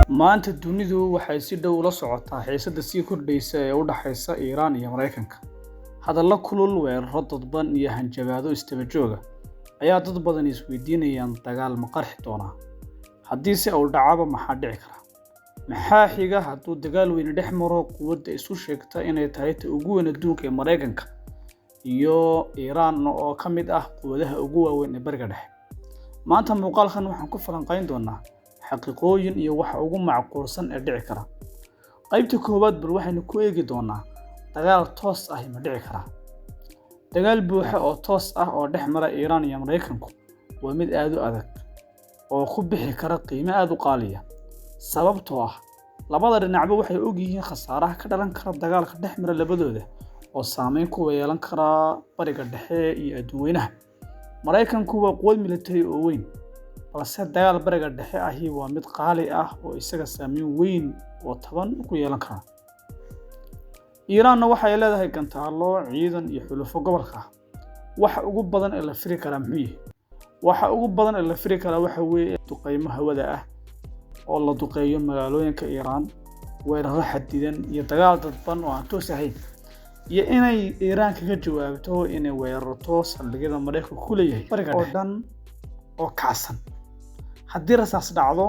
maanta dunidu waxay si dhow ula socotaa xiisadda sii kordhaysa ee u dhaxaysa Iiraan iyo Mareykanka. Hadallo kulul, weeraro dadban iyo hanjabaado istaba jooga ayaa dad badan isweydiinayaan dagaal ma qarxi doonaa. Haddii si uu dhacaba maxaa dhici kara? Maxaa xiga hadduu dagaal weyn dhex maro quwadda isu sheegta inay tahay ta ugu weyn adduunka ee Mareykanka iyo Iiraan oo ka mid ah quwadaha ugu waaweyn ee Bariga Dhexe? Maanta muuqaalkan waxaan ku falanqayn doonaa xaqiiqooyin iyo waxa ugu macquulsan ee dhici kara. Qaybta koowaad waxaynu ku eegi doonaa dagaal toos ah ma dhici kara. Dagaal buuxa oo toos ah oo dhex mara Iiraan iyo Mareykanku waa mid aad u adag oo ku bixi kara qiimo aad u qaaliya. Sababtoo ah labada dhinacba waxay og yihiin khasaaraha ka dhalan kara dagaalka dhex mara labadooda oo saameyn ku yeelan kara Bariga Dhexe iyo adduunweynaha. Mareykanku waa quwad militari oo weyn, balse dagaal Bariga Dhexe ahi waa mid qaali ah oo isaga saameyn weyn oo taban ku yeelan kara. Iiraanna waxay leedahay gantaalo, ciidan iyo xulufo gobolka ah. Waxa ugu badan ee la firi kara muxuu yahay? Waxa ugu badan ee la firi kara waxa weeye duqeymo hawada ah oo la duqeeyo magaalooyinka Iiraan, weeraro xadidan iyo dagaal dadban oo aan toos ahayn, iyo inay Iiraan kaga jawaabto inay weerarto saldhigyada Mareykanku ku leeyahay Bariga Dhexe oo dhan oo kacsan. Haddii rasaas dhacdo,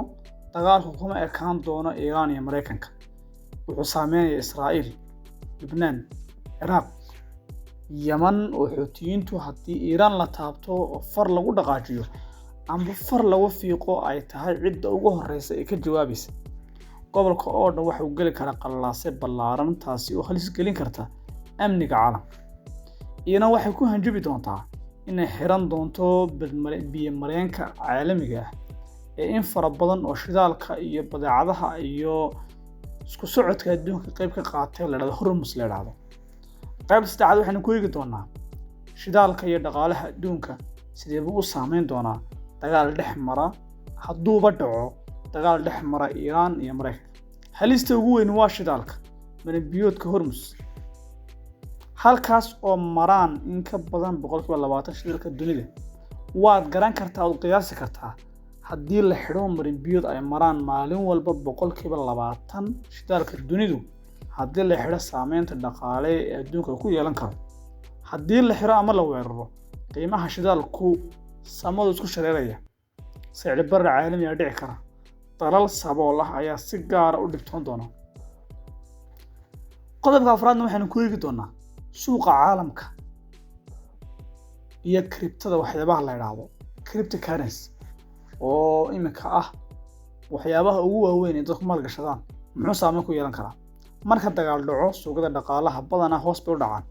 dagaalku kuma ekaan doono Iiraan iyo Mareykanka. Wuxuu saameynayaa Israa'iil, Lubnaan, Ciraaq, Yaman oo Xuutiyiintu haddii Iiraan la taabto oo far lagu dhaqaajiyo amba far lagu fiiqo ay tahay cidda ugu horreysa ee ka jawaabaysa. Gobolka oo dhan waxa uu geli karaa qalalaase ballaaran, taasi oo halis gelin karta amniga caalamka. Iiraan waxay ku hanjabi doontaa inay xiran doonto biyo mareenka caalamiga ah ee in fara badan oo shidaalka iyo badeecadaha iyo isku socodka adduunka qayb ka qaatay la yiraahdo Hormuz la yiraahdo. Qaybta saddexaad waxaynu ku eegi doonaa shidaalka iyo dhaqaalaha adduunka sidee buu u saameyn doonaa dagaal dhex mara hadduuba dhaco dagaal dhex mara Iiraan iyo Mareykanka. Halista ugu weyn waa shidaalka marinbiyoodka Hormuz, halkaas oo maraan in ka badan 20% shidaalka dunida. Waad garan kartaa oo qiyaasi kartaa haddii la xidho marinbiyood ay maraan maalin walba 20% shidaalka dunidu, haddii la xidho saameynta dhaqaale ee adduunka ku yeelan karo. Haddii la xidho ama la weeraro, qiimaha shidaalku samadu isku shareeraya, sicir barar caalami ah dhici kara. Dalal sabool ah ayaa si gaar ah u dhibtoon doona. Qodobka afraadna waxaynu ku eegi doonaa suuqa caalamka iyo kriptada, waxyaabaha la yiraahdo cryptocurrency oo iminka ah waxyaabaha ugu waaweyn ee dadku maalgashadaan. Muxuu saameyn ku yeelan karaa? Marka dagaal dhaco, suuqyada dhaqaalaha badanaa hoos bay u dhacaan,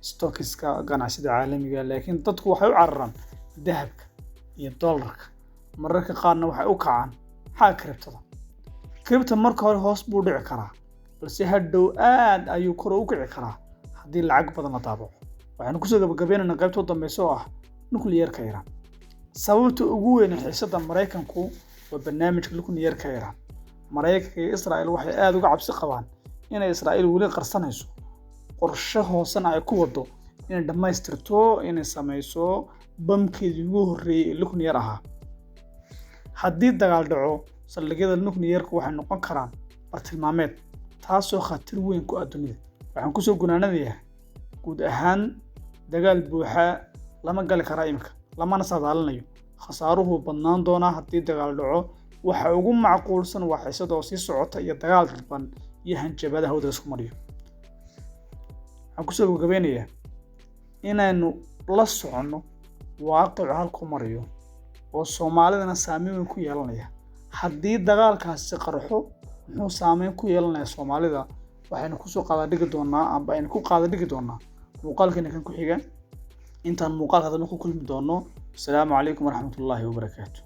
stockiska ganacsiga caalamiga, laakiin dadku waxay u cararaan dahabka iyo dollarka. Mararka qaarna waxay u kacaan kriptada. Kripto marka hore hoos buu dhici karaa, balse hadhow aad ayuu kor u kici karaa haddii lacag badan la daabaco. Waxaan ku soo gabagabeynaynaa qaybta u dambaysa oo ah nukliyeerka Iiraan. Sababta ugu weyn ee xiisadda Mareykanku waa barnaamijka nukliyeerka Iiraan. Mareykanka iyo Israa'iil waxay aad uga cabsi qabaan inay Israa'iil weli qarsanayso qorshe hoosena ay ku wado inay dhammaystirto inay sameyso bamkeedii ugu horreeyay ee nukliyeer ahaa. Haddii dagaal dhaco, saldhigyada nukliyeerka waxay noqon karaan bartilmaameed, taasoo khatar weyn ku ah dunida. Waxaan ku soo gunaanadayaa guud ahaan dagaal buuxa lama gali karaa imika, lamana saadaalinayo. Khasaaruhu badnaan doonaa haddii dagaal dhaco. Waxa ugu macquulsan waa xiisad oo sii socota iyo dagaal dadban iyo hanjabaadaha hawada isku mariyo. Waxaan ku soo gabagabeynayaa inaynu la soconno waaqica halku mariyo oo Soomaalidana saameyn weyn ku yeelanaya. Haddii dagaalkaasi qarxo, muxuu saameyn ku yeelanayaa Soomaalida? waxaynu ku soo qaada dhigi doonaa amba aynu ku qaada dhigi doonaa muuqaalkan kan ku xiga. Intaan muuqaalka dambe ku kulmi doono. Assalaamu calaykum waraxmatullaahi wabarakaatuh.